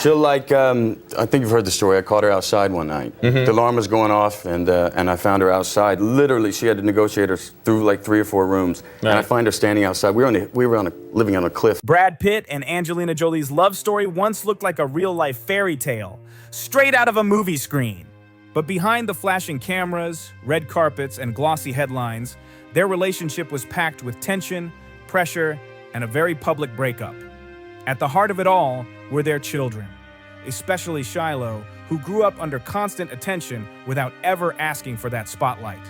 She'll I think you've heard the story. I caught her outside one night. The alarm was going off, and I found her outside. Literally, she had to negotiate her through like 3 or 4 rooms, and I find her standing outside. We were living on a cliff. Brad Pitt and Angelina Jolie's love story once looked like a real-life fairy tale, straight out of a movie screen. But behind the flashing cameras, red carpets, and glossy headlines, their relationship was packed with tension, pressure, and a very public breakup. At the heart of it all were their children, especially Shiloh, who grew up under constant attention without ever asking for that spotlight.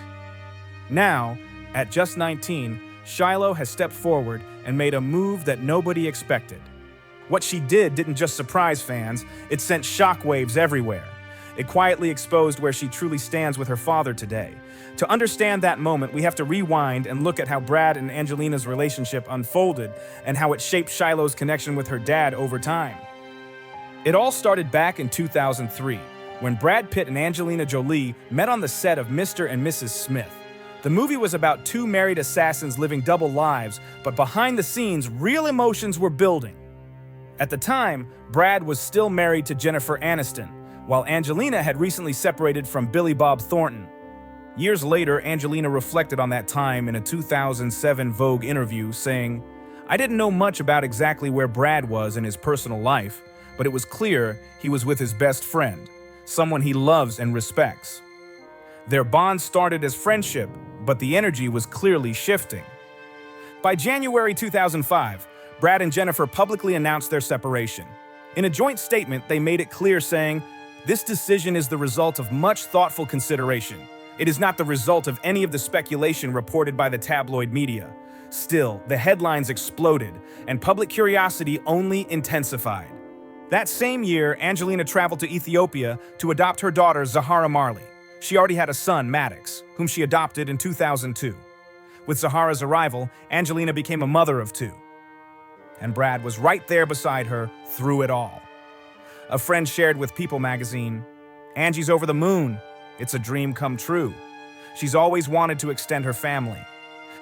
Now, at just 19, Shiloh has stepped forward and made a move that nobody expected. What she did didn't just surprise fans, it sent shockwaves everywhere. It quietly exposed where she truly stands with her father today. To understand that moment, we have to rewind and look at how Brad and Angelina's relationship unfolded and how it shaped Shiloh's connection with her dad over time. It all started back in 2003, when Brad Pitt and Angelina Jolie met on the set of Mr. and Mrs. Smith. The movie was about 2 married assassins living double lives, but behind the scenes, real emotions were building. At the time, Brad was still married to Jennifer Aniston, while Angelina had recently separated from Billy Bob Thornton. Years later, Angelina reflected on that time in a 2007 Vogue interview, saying, "I didn't know much about exactly where Brad was in his personal life, but it was clear he was with his best friend, someone he loves and respects. Their bond started as friendship, but the energy was clearly shifting." By January 2005, Brad and Jennifer publicly announced their separation. In a joint statement, they made it clear, saying, "This decision is the result of much thoughtful consideration. It is not the result of any of the speculation reported by the tabloid media." Still, the headlines exploded, and public curiosity only intensified. That same year, Angelina traveled to Ethiopia to adopt her daughter, Zahara Marley. She already had a son, Maddox, whom she adopted in 2002. With Zahara's arrival, Angelina became a mother of 2. And Brad was right there beside her through it all. A friend shared with People magazine, "Angie's over the moon. It's a dream come true. She's always wanted to extend her family."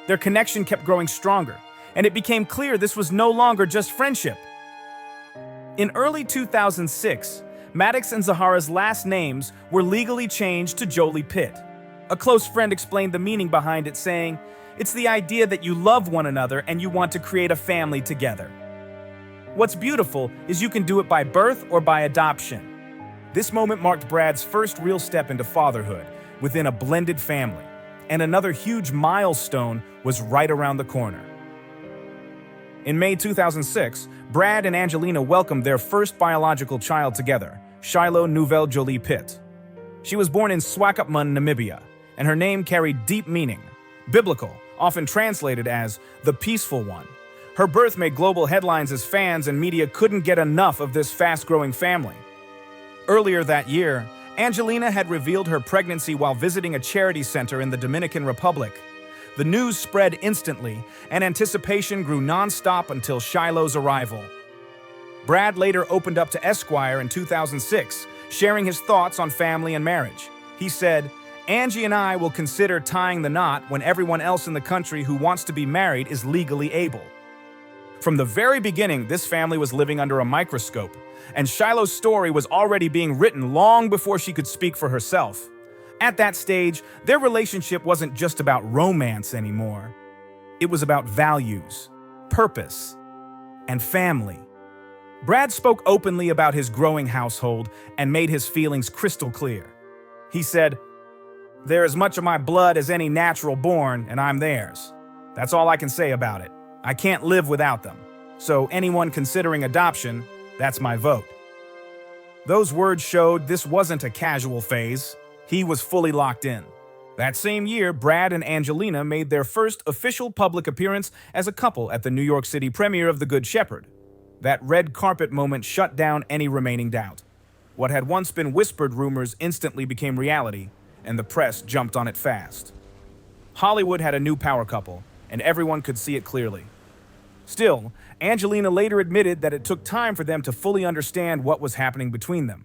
Their connection kept growing stronger, and it became clear this was no longer just friendship. In early 2006, Maddox and Zahara's last names were legally changed to Jolie Pitt. A close friend explained the meaning behind it, saying, "It's the idea that you love one another and you want to create a family together." What's beautiful is you can do it by birth or by adoption. This moment marked Brad's first real step into fatherhood within a blended family, and another huge milestone was right around the corner. In May 2006, Brad and Angelina welcomed their first biological child together, Shiloh Nouvelle Jolie Pitt. She was born in Swakopmund, Namibia, and her name carried deep meaning, biblical, often translated as the peaceful one. Her birth made global headlines as fans and media couldn't get enough of this fast-growing family. Earlier that year, Angelina had revealed her pregnancy while visiting a charity center in the Dominican Republic. The news spread instantly, and anticipation grew nonstop until Shiloh's arrival. Brad later opened up to Esquire in 2006, sharing his thoughts on family and marriage. He said, "Angie and I will consider tying the knot when everyone else in the country who wants to be married is legally able." From the very beginning, this family was living under a microscope, and Shiloh's story was already being written long before she could speak for herself. At that stage, their relationship wasn't just about romance anymore. It was about values, purpose, and family. Brad spoke openly about his growing household and made his feelings crystal clear. He said, "They're as much of my blood as any natural born, and I'm theirs. That's all I can say about it. I can't live without them. So anyone considering adoption, that's my vote." Those words showed this wasn't a casual phase. He was fully locked in. That same year, Brad and Angelina made their first official public appearance as a couple at the New York City premiere of The Good Shepherd. That red carpet moment shut down any remaining doubt. What had once been whispered rumors instantly became reality, and the press jumped on it fast. Hollywood had a new power couple, and everyone could see it clearly. Still, Angelina later admitted that it took time for them to fully understand what was happening between them.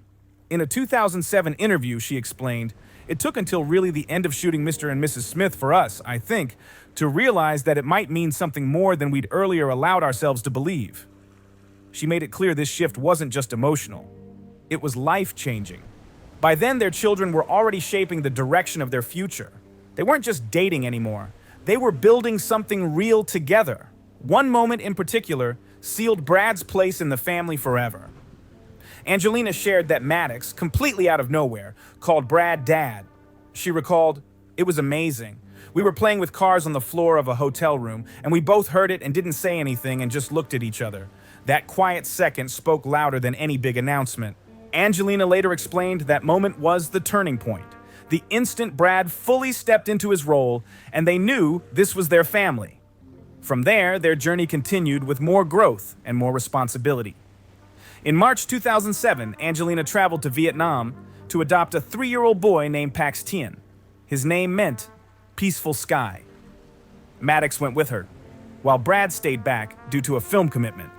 In a 2007 interview, she explained, "It took until really the end of shooting Mr. and Mrs. Smith for us, I think, to realize that it might mean something more than we'd earlier allowed ourselves to believe." she made it clear this shift wasn't just emotional. It was life-changing. By then, their children were already shaping the direction of their future. They weren't just dating anymore. They were building something real together. One moment in particular sealed Brad's place in the family forever. Angelina shared that Maddox, completely out of nowhere, called Brad Dad. She recalled, "It was amazing. We were playing with cars on the floor of a hotel room, and we both heard it and didn't say anything and just looked at each other. That quiet second spoke louder than any big announcement." Angelina later explained that moment was the turning point. The instant Brad fully stepped into his role, and they knew this was their family. From there, their journey continued with more growth and more responsibility. In March 2007, Angelina traveled to Vietnam to adopt a 3-year-old boy named Pax Tien. His name meant peaceful sky. Maddox went with her, while Brad stayed back due to a film commitment.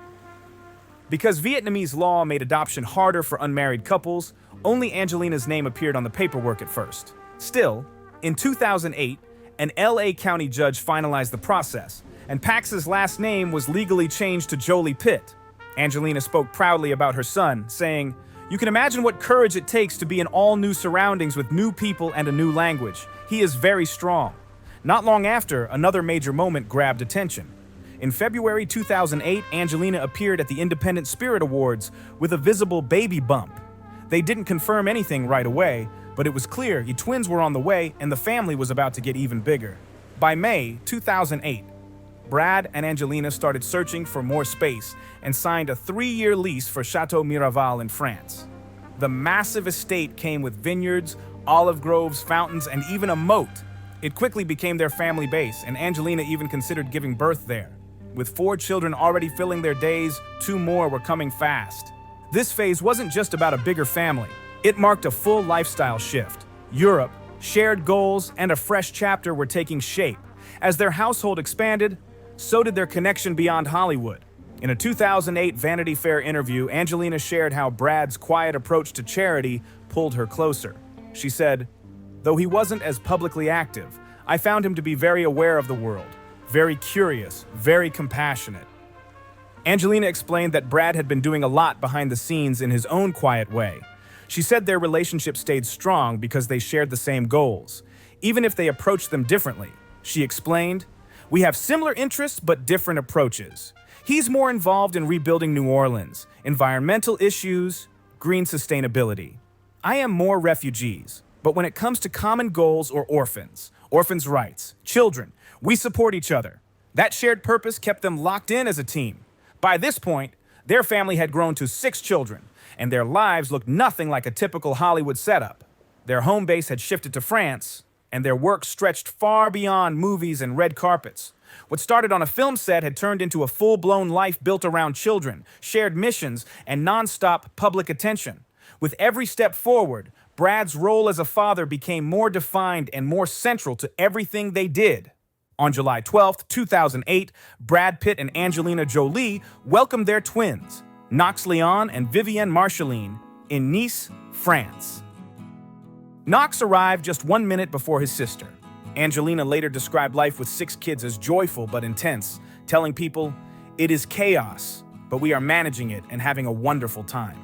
Because Vietnamese law made adoption harder for unmarried couples, only Angelina's name appeared on the paperwork at first. Still, in 2008, an LA County judge finalized the process, and Pax's last name was legally changed to Jolie Pitt. Angelina spoke proudly about her son, saying, "You can imagine what courage it takes to be in all new surroundings with new people and a new language. He is very strong." Not long after, another major moment grabbed attention. In February 2008, Angelina appeared at the Independent Spirit Awards with a visible baby bump. They didn't confirm anything right away, but it was clear the twins were on the way and the family was about to get even bigger. By May 2008, Brad and Angelina started searching for more space and signed a 3-year lease for Chateau Miraval in France. The massive estate came with vineyards, olive groves, fountains, and even a moat. It quickly became their family base, and Angelina even considered giving birth there. With 4 children already filling their days, 2 more were coming fast. This phase wasn't just about a bigger family. It marked a full lifestyle shift. Europe, shared goals, and a fresh chapter were taking shape. As their household expanded, so did their connection beyond Hollywood. In a 2008 Vanity Fair interview, Angelina shared how Brad's quiet approach to charity pulled her closer. She said, "Though he wasn't as publicly active, I found him to be very aware of the world, very curious, very compassionate." Angelina explained that Brad had been doing a lot behind the scenes in his own quiet way. She said their relationship stayed strong because they shared the same goals, even if they approached them differently. She explained, "We have similar interests but different approaches. He's more involved in rebuilding New Orleans, environmental issues, green sustainability. I am more refugees, but when it comes to common goals or orphans' rights, children, we support each other." That shared purpose kept them locked in as a team. By this point, their family had grown to 6 children, and their lives looked nothing like a typical Hollywood setup. Their home base had shifted to France, and their work stretched far beyond movies and red carpets. What started on a film set had turned into a full-blown life built around children, shared missions, and non-stop public attention. With every step forward, Brad's role as a father became more defined and more central to everything they did. On July 12, 2008, Brad Pitt and Angelina Jolie welcomed their twins, Knox Leon and Vivienne Marceline, in Nice, France. Knox arrived just 1 minute before his sister. Angelina later described life with 6 kids as joyful but intense, telling people, "It is chaos, but we are managing it and having a wonderful time."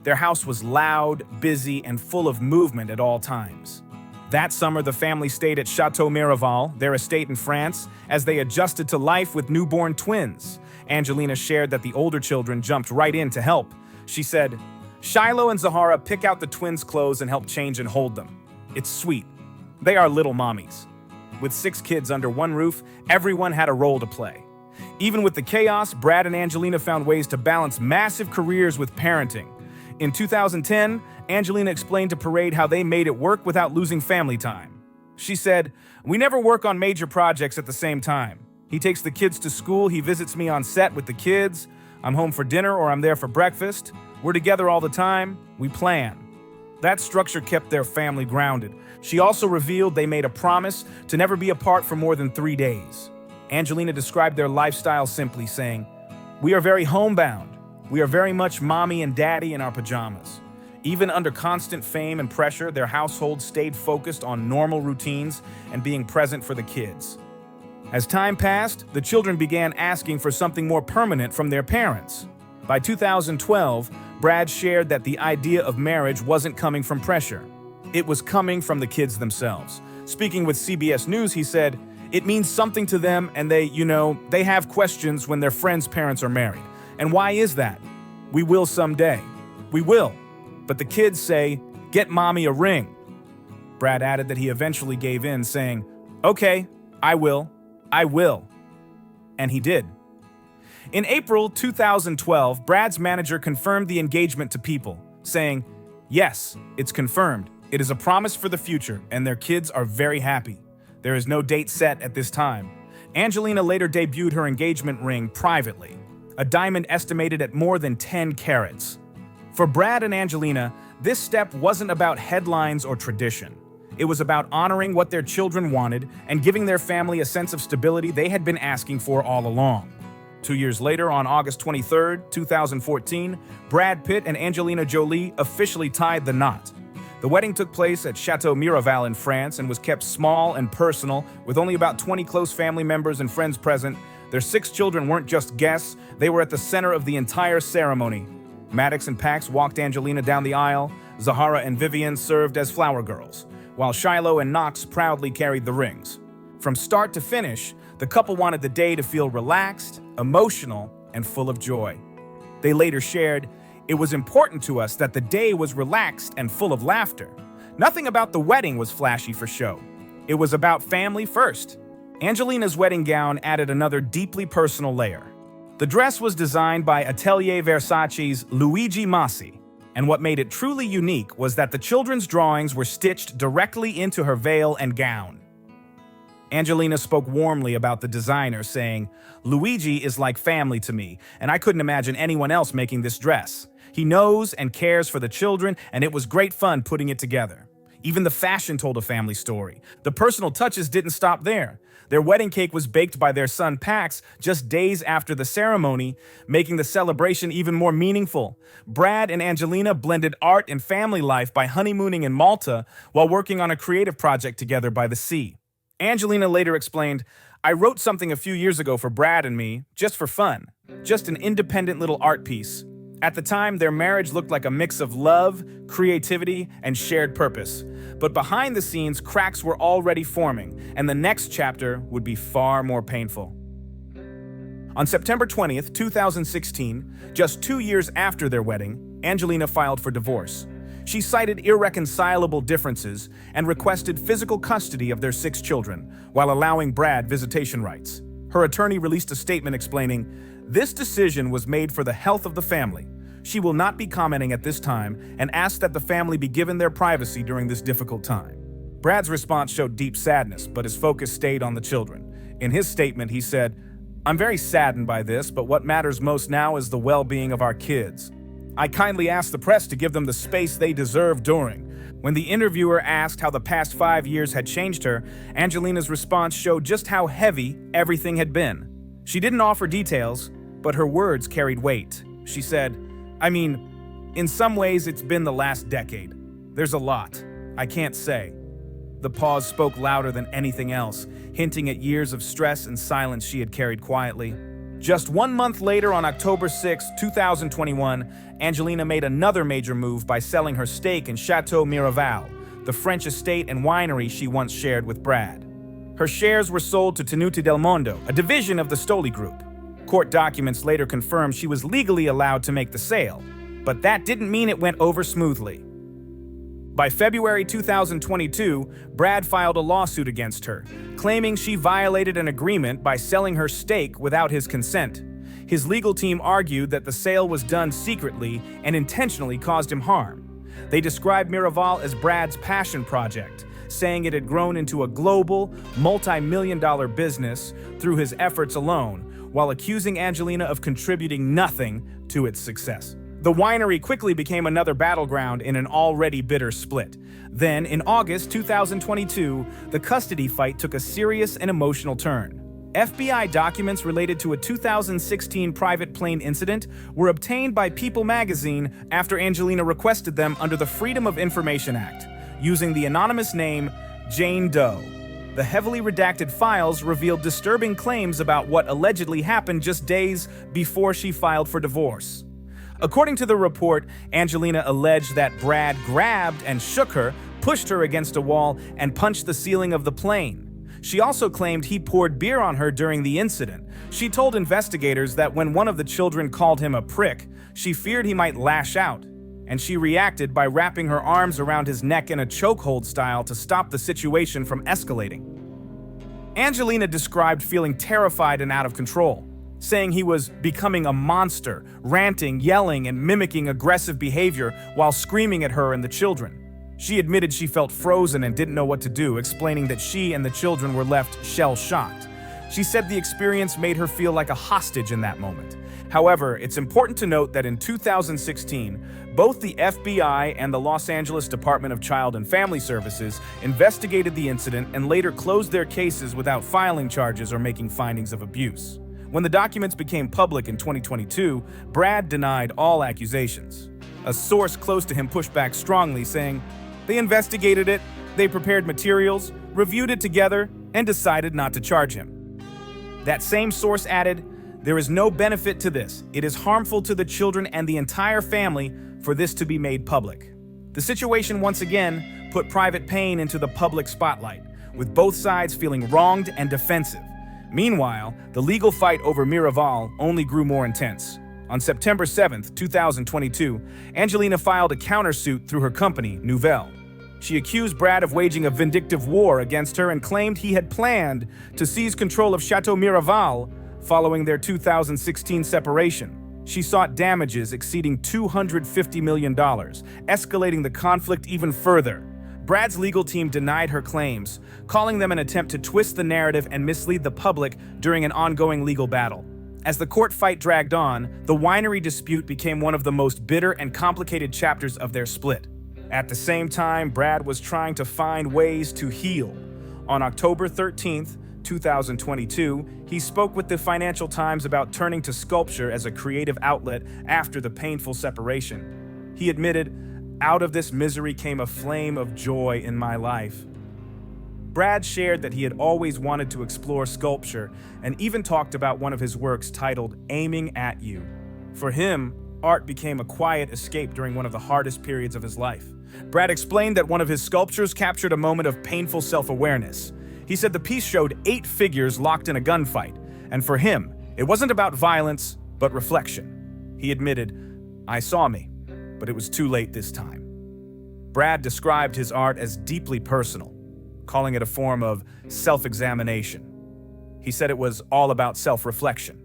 Their house was loud, busy, and full of movement at all times. That summer, the family stayed at Chateau Miraval, their estate in France, as they adjusted to life with newborn twins. Angelina shared that the older children jumped right in to help. She said, "Shiloh and Zahara pick out the twins' clothes and help change and hold them. It's sweet. They are little mommies." With 6 kids under one roof, everyone had a role to play. Even with the chaos, Brad and Angelina found ways to balance massive careers with parenting. In 2010, Angelina explained to Parade how they made it work without losing family time. She said, "We never work on major projects at the same time. He takes the kids to school, he visits me on set with the kids, I'm home for dinner or I'm there for breakfast. We're together all the time, we plan." That structure kept their family grounded. She also revealed they made a promise to never be apart for more than 3 days. Angelina described their lifestyle simply, saying, "We are very homebound. We are very much mommy and daddy in our pajamas." Even under constant fame and pressure, their household stayed focused on normal routines and being present for the kids. As time passed, the children began asking for something more permanent from their parents. By 2012, Brad shared that the idea of marriage wasn't coming from pressure. It was coming from the kids themselves. Speaking with CBS News, he said, "It means something to them and they have questions when their friends' parents are married. And why is that? We will someday. We will. But the kids say, 'Get mommy a ring.'" Brad added that he eventually gave in, saying, "Okay, I will. And he did. In April 2012, Brad's manager confirmed the engagement to People, saying, "Yes, it's confirmed. It is a promise for the future, and their kids are very happy. There is no date set at this time." Angelina later debuted her engagement ring privately, a diamond estimated at more than 10 carats. For Brad and Angelina, this step wasn't about headlines or tradition. It was about honoring what their children wanted and giving their family a sense of stability they had been asking for all along. 2 years later, on August 23, 2014, Brad Pitt and Angelina Jolie officially tied the knot. The wedding took place at Chateau Miraval in France and was kept small and personal, with only about 20 close family members and friends present. Their 6 children weren't just guests, they were at the center of the entire ceremony. Maddox and Pax walked Angelina down the aisle, Zahara and Vivian served as flower girls, while Shiloh and Knox proudly carried the rings. From start to finish, the couple wanted the day to feel relaxed, emotional, and full of joy. They later shared, "It was important to us that the day was relaxed and full of laughter. Nothing about the wedding was flashy for show. It was about family first." Angelina's wedding gown added another deeply personal layer. The dress was designed by Atelier Versace's Luigi Massi, and what made it truly unique was that the children's drawings were stitched directly into her veil and gown. Angelina spoke warmly about the designer, saying, "Luigi is like family to me, and I couldn't imagine anyone else making this dress. He knows and cares for the children, and it was great fun putting it together." Even the fashion told a family story. The personal touches didn't stop there. Their wedding cake was baked by their son Pax just days after the ceremony, making the celebration even more meaningful. Brad and Angelina blended art and family life by honeymooning in Malta while working on a creative project together by the sea. Angelina later explained, "I wrote something a few years ago for Brad and me, just for fun. Just an independent little art piece. At the time, their marriage looked like a mix of love, creativity, and shared purpose. But behind the scenes, cracks were already forming, and the next chapter would be far more painful." On September 20th, 2016, just 2 years after their wedding, Angelina filed for divorce. She cited irreconcilable differences and requested physical custody of their 6 children, while allowing Brad visitation rights. Her attorney released a statement explaining, "This decision was made for the health of the family. She will not be commenting at this time and asked that the family be given their privacy during this difficult time." Brad's response showed deep sadness, but his focus stayed on the children. In his statement, he said, "I'm very saddened by this, but what matters most now is the well-being of our kids. I kindly ask the press to give them the space they deserve during." When the interviewer asked how the past 5 years had changed her, Angelina's response showed just how heavy everything had been. She didn't offer details, but her words carried weight. She said, "I mean, in some ways it's been the last decade. There's a lot. I can't say." The pause spoke louder than anything else, hinting at years of stress and silence she had carried quietly. Just 1 month later, on October 6, 2021, Angelina made another major move by selling her stake in Chateau Miraval, the French estate and winery she once shared with Brad. Her shares were sold to Tenuti del Mondo, a division of the Stoli Group. Court documents later confirmed she was legally allowed to make the sale, but that didn't mean it went over smoothly. By February 2022, Brad filed a lawsuit against her, claiming she violated an agreement by selling her stake without his consent. His legal team argued that the sale was done secretly and intentionally caused him harm. They described Miraval as Brad's passion project, saying it had grown into a global, multi-million-dollar business through his efforts alone, while accusing Angelina of contributing nothing to its success. The winery quickly became another battleground in an already bitter split. Then, in August 2022, the custody fight took a serious and emotional turn. FBI documents related to a 2016 private plane incident were obtained by People magazine after Angelina requested them under the Freedom of Information Act, using the anonymous name Jane Doe. The heavily redacted files revealed disturbing claims about what allegedly happened just days before she filed for divorce. According to the report, Angelina alleged that Brad grabbed and shook her, pushed her against a wall, and punched the ceiling of the plane. She also claimed he poured beer on her during the incident. She told investigators that when one of the children called him a prick, she feared he might lash out, and she reacted by wrapping her arms around his neck in a chokehold style to stop the situation from escalating. Angelina described feeling terrified and out of control, saying he was becoming a monster, ranting, yelling, and mimicking aggressive behavior while screaming at her and the children. She admitted she felt frozen and didn't know what to do, explaining that she and the children were left shell-shocked. She said the experience made her feel like a hostage in that moment. However, it's important to note that in 2016, both the FBI and the Los Angeles Department of Child and Family Services investigated the incident and later closed their cases without filing charges or making findings of abuse. When the documents became public in 2022, Brad denied all accusations. A source close to him pushed back strongly, saying, "They investigated it, they prepared materials, reviewed it together, and decided not to charge him." That same source added, "There is no benefit to this. It is harmful to the children and the entire family for this to be made public." The situation once again put private pain into the public spotlight, with both sides feeling wronged and defensive. Meanwhile, the legal fight over Miraval only grew more intense. On September 7, 2022, Angelina filed a countersuit through her company, Nouvelle. She accused Brad of waging a vindictive war against her and claimed he had planned to seize control of Chateau Miraval following their 2016 separation. She sought damages exceeding $250 million, escalating the conflict even further. Brad's legal team denied her claims, calling them an attempt to twist the narrative and mislead the public during an ongoing legal battle. As the court fight dragged on, the winery dispute became one of the most bitter and complicated chapters of their split. At the same time, Brad was trying to find ways to heal. On October 13, 2022, he spoke with the Financial Times about turning to sculpture as a creative outlet after the painful separation. He admitted, "Out of this misery came a flame of joy in my life." Brad shared that he had always wanted to explore sculpture and even talked about one of his works titled "Aiming at You." For him, art became a quiet escape during one of the hardest periods of his life. Brad explained that one of his sculptures captured a moment of painful self-awareness. He said the piece showed 8 figures locked in a gunfight, and for him, it wasn't about violence, but reflection. He admitted, "I saw me, but it was too late this time." Brad described his art as deeply personal, calling it a form of self-examination. He said it was all about self-reflection,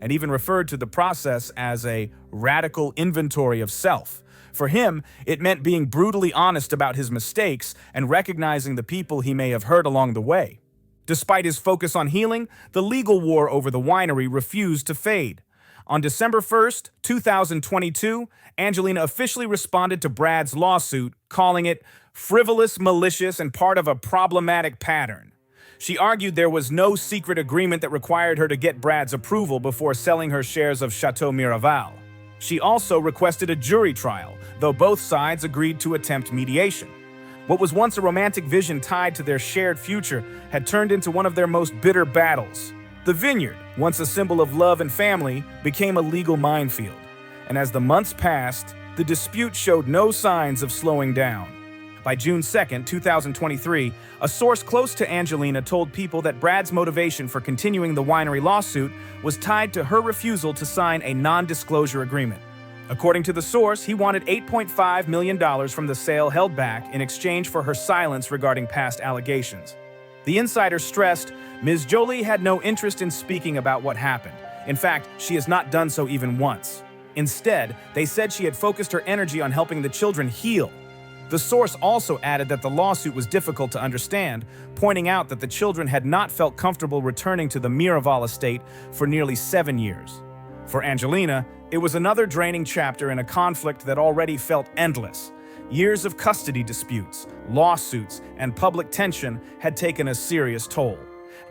and even referred to the process as a radical inventory of self. For him, it meant being brutally honest about his mistakes and recognizing the people he may have hurt along the way. Despite his focus on healing, the legal war over the winery refused to fade. On December 1, 2022, Angelina officially responded to Brad's lawsuit, calling it frivolous, malicious, and part of a problematic pattern. She argued there was no secret agreement that required her to get Brad's approval before selling her shares of Chateau Miraval. She also requested a jury trial, though both sides agreed to attempt mediation. What was once a romantic vision tied to their shared future had turned into one of their most bitter battles. The vineyard, once a symbol of love and family, became a legal minefield. And as the months passed, the dispute showed no signs of slowing down. By June 2, 2023, a source close to Angelina told people that Brad's motivation for continuing the winery lawsuit was tied to her refusal to sign a non-disclosure agreement. According to the source, he wanted $8.5 million from the sale held back in exchange for her silence regarding past allegations. The insider stressed Ms. Jolie had no interest in speaking about what happened. In fact, she has not done so even once. Instead, they said she had focused her energy on helping the children heal. The source also added that the lawsuit was difficult to understand, pointing out that the children had not felt comfortable returning to the Miraval estate for nearly 7 years. For Angelina, it was another draining chapter in a conflict that already felt endless. Years of custody disputes, lawsuits, and public tension had taken a serious toll.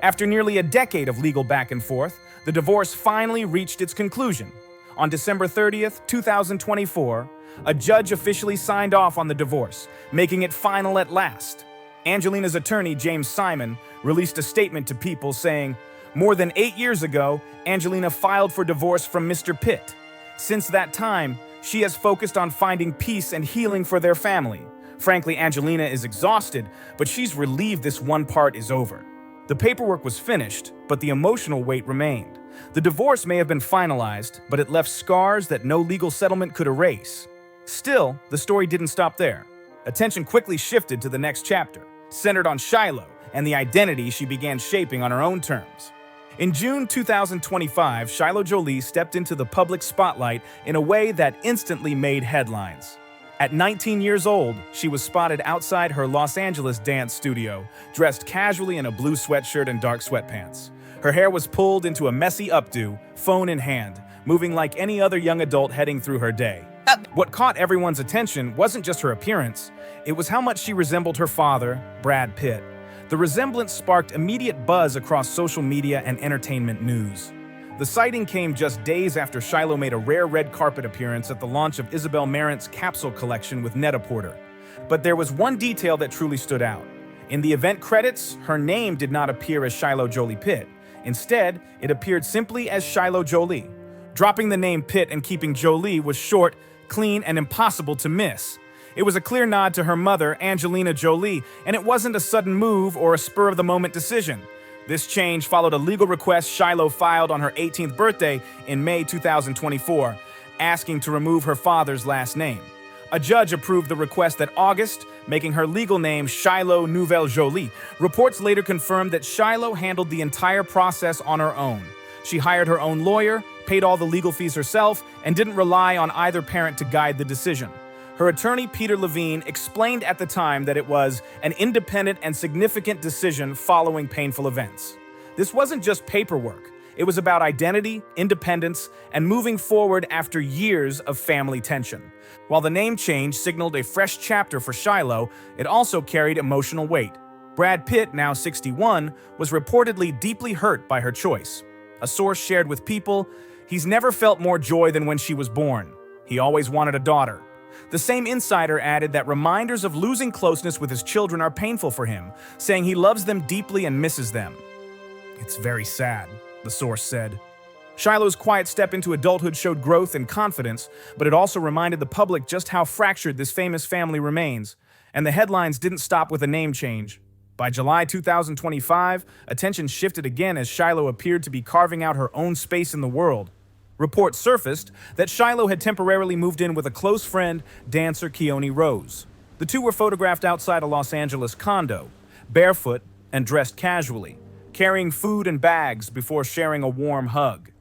After nearly a decade of legal back and forth, the divorce finally reached its conclusion. On December 30th, 2024, a judge officially signed off on the divorce, making it final at last. Angelina's attorney, James Simon, released a statement to People saying, "More than 8 years ago, Angelina filed for divorce from Mr. Pitt. Since that time, She has focused on finding peace and healing for their family. Frankly, Angelina is exhausted, but she's relieved this one part is over. The paperwork was finished, but the emotional weight remained. The divorce may have been finalized, but it left scars that no legal settlement could erase. Still, the story didn't stop there. Attention quickly shifted to the next chapter, centered on Shiloh and the identity she began shaping on her own terms. In June 2025, Shiloh Jolie stepped into the public spotlight in a way that instantly made headlines. At 19 years old, she was spotted outside her Los Angeles dance studio, dressed casually in a blue sweatshirt and dark sweatpants. Her hair was pulled into a messy updo, phone in hand, moving like any other young adult heading through her day. What caught everyone's attention wasn't just her appearance, it was how much she resembled her father, Brad Pitt. The resemblance sparked immediate buzz across social media and entertainment news. The sighting came just days after Shiloh made a rare red carpet appearance at the launch of Isabel Marant's capsule collection with Net-a-Porter. But there was one detail that truly stood out. In the event credits, her name did not appear as Shiloh Jolie Pitt. Instead, it appeared simply as Shiloh Jolie. Dropping the name Pitt and keeping Jolie was short, clean, and impossible to miss. It was a clear nod to her mother, Angelina Jolie, and it wasn't a sudden move or a spur-of-the-moment decision. This change followed a legal request Shiloh filed on her 18th birthday in May 2024, asking to remove her father's last name. A judge approved the request that August, making her legal name Shiloh Nouvelle Jolie. Reports later confirmed that Shiloh handled the entire process on her own. She hired her own lawyer, paid all the legal fees herself, and didn't rely on either parent to guide the decision. Her attorney, Peter Levine, explained at the time that it was an independent and significant decision following painful events. This wasn't just paperwork. It was about identity, independence, and moving forward after years of family tension. While the name change signaled a fresh chapter for Shiloh, it also carried emotional weight. Brad Pitt, now 61, was reportedly deeply hurt by her choice. A source shared with People, "He's never felt more joy than when she was born. He always wanted a daughter." The same insider added that reminders of losing closeness with his children are painful for him, saying he loves them deeply and misses them. "It's very sad," the source said. Shiloh's quiet step into adulthood showed growth and confidence, but it also reminded the public just how fractured this famous family remains. And the headlines didn't stop with a name change. By July 2025, attention shifted again as Shiloh appeared to be carving out her own space in the world. Reports surfaced that Shiloh had temporarily moved in with a close friend, dancer Keone Rose. The two were photographed outside a Los Angeles condo, barefoot and dressed casually, carrying food and bags before sharing a warm hug.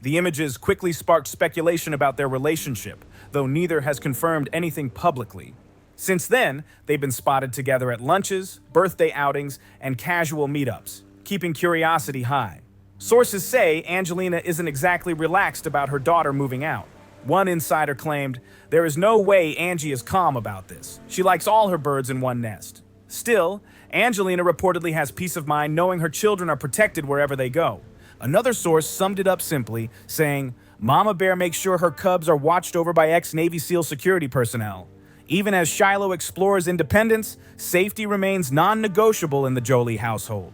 The images quickly sparked speculation about their relationship, though neither has confirmed anything publicly. Since then, they've been spotted together at lunches, birthday outings, and casual meetups, keeping curiosity high. Sources say Angelina isn't exactly relaxed about her daughter moving out. One insider claimed, "There is no way Angie is calm about this. She likes all her birds in one nest." Still, Angelina reportedly has peace of mind knowing her children are protected wherever they go. Another source summed it up simply, saying, "Mama Bear makes sure her cubs are watched over by ex-Navy SEAL security personnel." Even as Shiloh explores independence, safety remains non-negotiable in the Jolie household.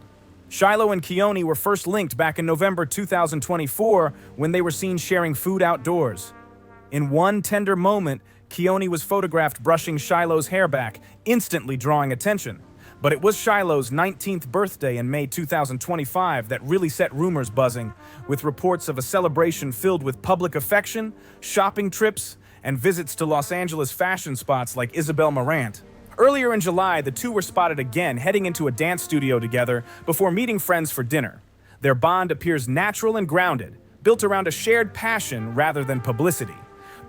Shiloh and Keone were first linked back in November 2024 when they were seen sharing food outdoors. In one tender moment, Keone was photographed brushing Shiloh's hair back, instantly drawing attention. But it was Shiloh's 19th birthday in May 2025 that really set rumors buzzing, with reports of a celebration filled with public affection, shopping trips, and visits to Los Angeles fashion spots like Isabel Marant. Earlier in July, the two were spotted again heading into a dance studio together before meeting friends for dinner. Their bond appears natural and grounded, built around a shared passion rather than publicity.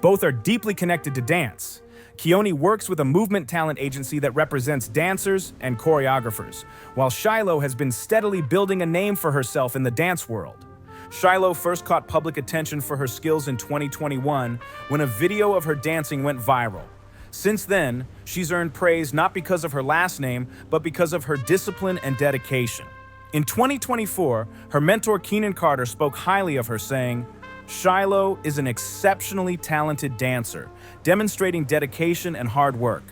Both are deeply connected to dance. Keone works with a movement talent agency that represents dancers and choreographers, while Shiloh has been steadily building a name for herself in the dance world. Shiloh first caught public attention for her skills in 2021 when a video of her dancing went viral. Since then, she's earned praise not because of her last name, but because of her discipline and dedication. In 2024, her mentor Keenan Carter spoke highly of her, saying, "Shiloh is an exceptionally talented dancer, demonstrating dedication and hard work.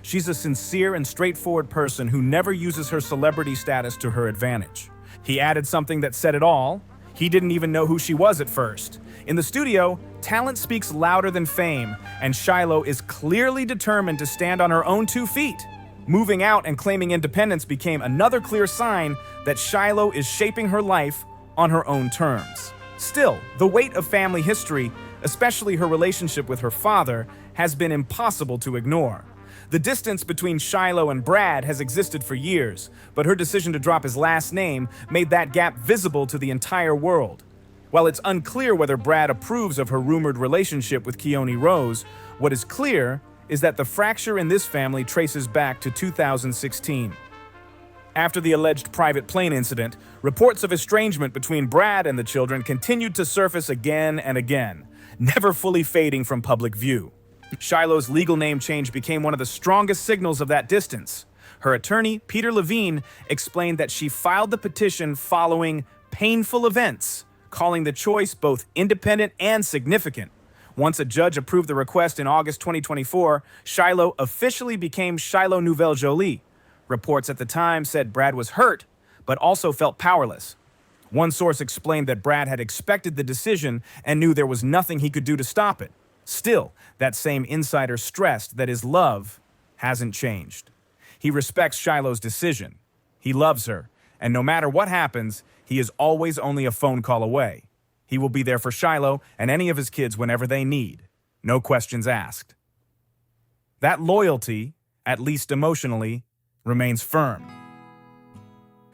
She's a sincere and straightforward person who never uses her celebrity status to her advantage." He added something that said it all. He didn't even know who she was at first. In the studio, talent speaks louder than fame, and Shiloh is clearly determined to stand on her own 2 feet. Moving out and claiming independence became another clear sign that Shiloh is shaping her life on her own terms. Still, the weight of family history, especially her relationship with her father, has been impossible to ignore. The distance between Shiloh and Brad has existed for years, but her decision to drop his last name made that gap visible to the entire world. While it's unclear whether Brad approves of her rumored relationship with Keone Rose, what is clear is that the fracture in this family traces back to 2016. After the alleged private plane incident, reports of estrangement between Brad and the children continued to surface again and again, never fully fading from public view. Shiloh's legal name change became one of the strongest signals of that distance. Her attorney, Peter Levine, explained that she filed the petition following painful events, calling the choice both independent and significant. Once a judge approved the request in August 2024, Shiloh officially became Shiloh Nouvelle Jolie. Reports at the time said Brad was hurt, but also felt powerless. One source explained that Brad had expected the decision and knew there was nothing he could do to stop it. Still, that same insider stressed that his love hasn't changed. He respects Shiloh's decision. He loves her, and no matter what happens, he is always only a phone call away. He will be there for Shiloh and any of his kids whenever they need. No questions asked. That loyalty, at least emotionally, remains firm.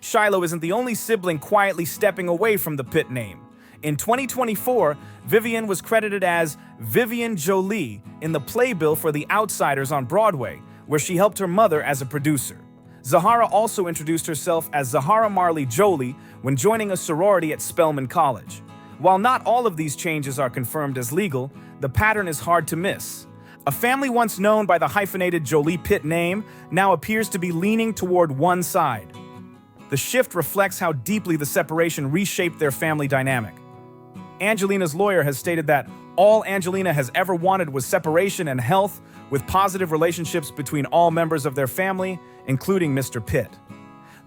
Shiloh isn't the only sibling quietly stepping away from the Pitt name. In 2024, Vivian was credited as Vivian Jolie in the playbill for The Outsiders on Broadway, where she helped her mother as a producer. Zahara also introduced herself as Zahara Marley Jolie when joining a sorority at Spelman College. While not all of these changes are confirmed as legal, the pattern is hard to miss. A family once known by the hyphenated Jolie Pitt name now appears to be leaning toward one side. The shift reflects how deeply the separation reshaped their family dynamic. Angelina's lawyer has stated that all Angelina has ever wanted was separation and health, with positive relationships between all members of their family, including Mr. Pitt.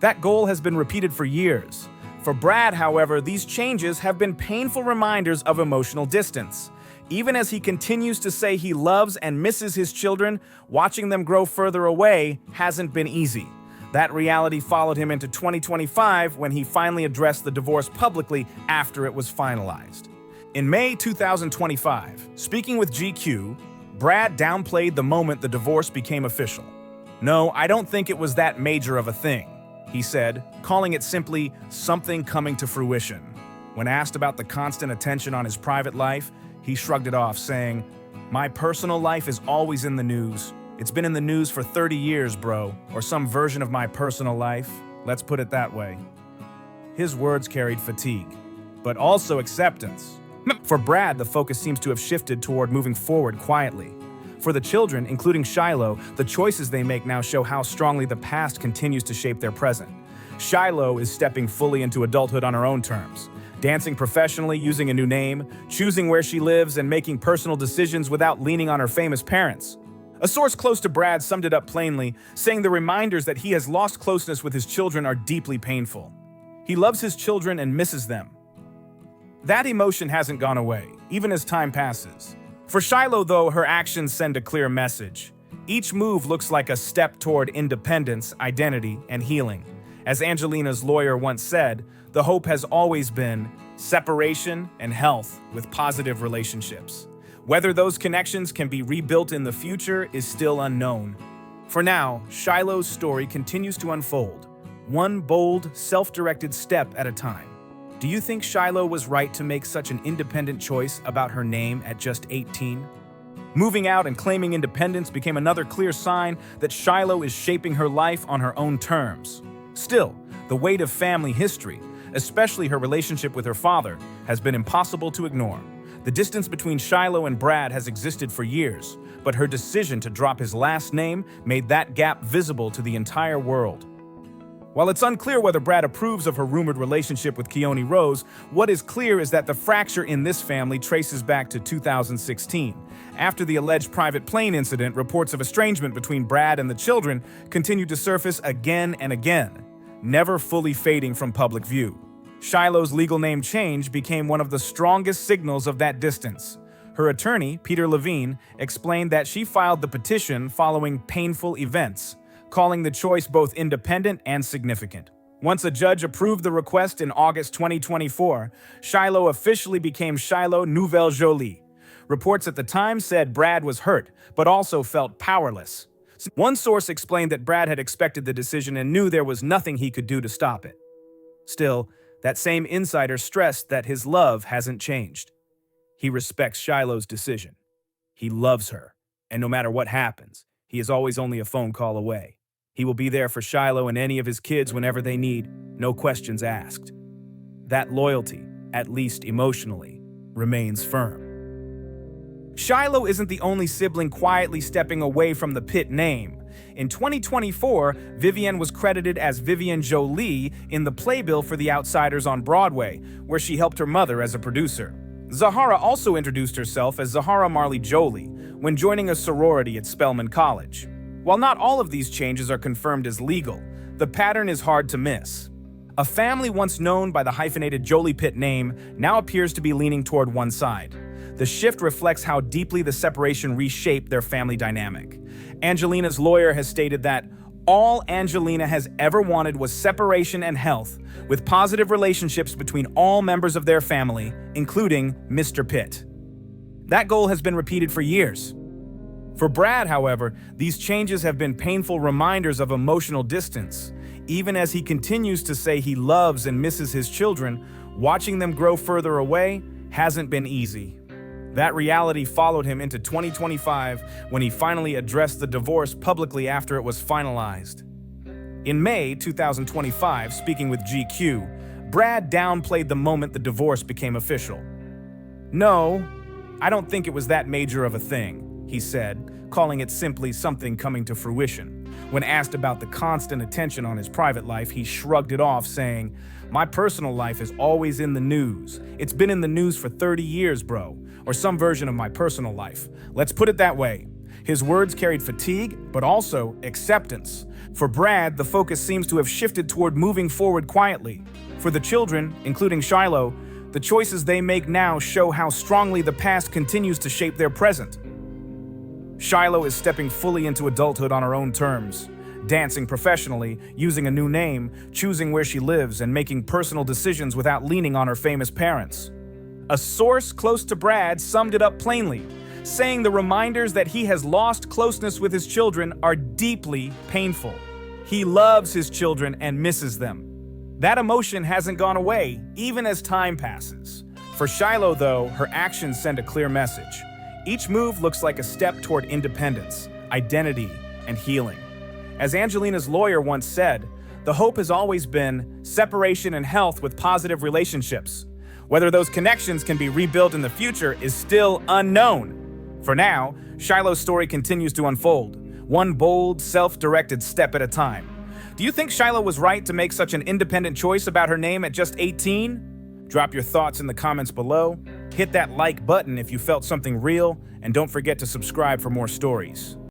That goal has been repeated for years. For Brad, however, these changes have been painful reminders of emotional distance. Even as he continues to say he loves and misses his children, watching them grow further away hasn't been easy. That reality followed him into 2025 when he finally addressed the divorce publicly after it was finalized. In May 2025, speaking with GQ, Brad downplayed the moment the divorce became official. "No, I don't think it was that major of a thing," he said, calling it simply something coming to fruition. When asked about the constant attention on his private life, he shrugged it off, saying, "My personal life is always in the news. It's been in the news for 30 years, bro, or some version of my personal life. Let's put it that way." His words carried fatigue, but also acceptance. For Brad, the focus seems to have shifted toward moving forward quietly. For the children, including Shiloh, the choices they make now show how strongly the past continues to shape their present. Shiloh is stepping fully into adulthood on her own terms, dancing professionally, using a new name, choosing where she lives, and making personal decisions without leaning on her famous parents. A source close to Brad summed it up plainly, saying the reminders that he has lost closeness with his children are deeply painful. He loves his children and misses them. That emotion hasn't gone away, even as time passes. For Shiloh, though, her actions send a clear message. Each move looks like a step toward independence, identity, and healing. As Angelina's lawyer once said, the hope has always been separation and health with positive relationships. Whether those connections can be rebuilt in the future is still unknown. For now, Shiloh's story continues to unfold, one bold, self-directed step at a time. Do you think Shiloh was right to make such an independent choice about her name at just 18? Moving out and claiming independence became another clear sign that Shiloh is shaping her life on her own terms. Still, the weight of family history, especially her relationship with her father, has been impossible to ignore. The distance between Shiloh and Brad has existed for years, but her decision to drop his last name made that gap visible to the entire world. While it's unclear whether Brad approves of her rumored relationship with Keone Rose, what is clear is that the fracture in this family traces back to 2016. After the alleged private plane incident, reports of estrangement between Brad and the children continued to surface again and again, never fully fading from public view. Shiloh's legal name change became one of the strongest signals of that distance. Her attorney, Peter Levine, explained that she filed the petition following painful events, calling the choice both independent and significant. Once a judge approved the request in August 2024, Shiloh officially became Shiloh Nouvelle Jolie. Reports at the time said Brad was hurt, but also felt powerless. One source explained that Brad had expected the decision and knew there was nothing he could do to stop it. Still, that same insider stressed that his love hasn't changed. He respects Shiloh's decision. He loves her, and no matter what happens, he is always only a phone call away. He will be there for Shiloh and any of his kids whenever they need, no questions asked. That loyalty, at least emotionally, remains firm. Shiloh isn't the only sibling quietly stepping away from the Pitt name. In 2024, Vivienne was credited as Vivienne Jolie in the playbill for The Outsiders on Broadway, where she helped her mother as a producer. Zahara also introduced herself as Zahara Marley Jolie when joining a sorority at Spelman College. While not all of these changes are confirmed as legal, the pattern is hard to miss. A family once known by the hyphenated Jolie Pitt name now appears to be leaning toward one side. The shift reflects how deeply the separation reshaped their family dynamic. Angelina's lawyer has stated that all Angelina has ever wanted was separation and health, with positive relationships between all members of their family, including Mr. Pitt. That goal has been repeated for years. For Brad, however, these changes have been painful reminders of emotional distance. Even as he continues to say he loves and misses his children, watching them grow further away hasn't been easy. That reality followed him into 2025 when he finally addressed the divorce publicly after it was finalized. In May 2025, speaking with GQ, Brad downplayed the moment the divorce became official. "No, I don't think it was that major of a thing," he said, calling it simply something coming to fruition. When asked about the constant attention on his private life, he shrugged it off, saying, "My personal life is always in the news. It's been in the news for 30 years, bro, or some version of my personal life. Let's put it that way." His words carried fatigue, but also acceptance. For Brad, the focus seems to have shifted toward moving forward quietly. For the children, including Shiloh, the choices they make now show how strongly the past continues to shape their present. Shiloh is stepping fully into adulthood on her own terms, dancing professionally, using a new name, choosing where she lives, and making personal decisions without leaning on her famous parents. A source close to Brad summed it up plainly, saying the reminders that he has lost closeness with his children are deeply painful. He loves his children and misses them. That emotion hasn't gone away, even as time passes. For Shiloh, though, her actions send a clear message. Each move looks like a step toward independence, identity, and healing. As Angelina's lawyer once said, the hope has always been separation and health with positive relationships. Whether those connections can be rebuilt in the future is still unknown. For now, Shiloh's story continues to unfold, one bold, self-directed step at a time. Do you think Shiloh was right to make such an independent choice about her name at just 18? Drop your thoughts in the comments below, hit that like button if you felt something real, and don't forget to subscribe for more stories.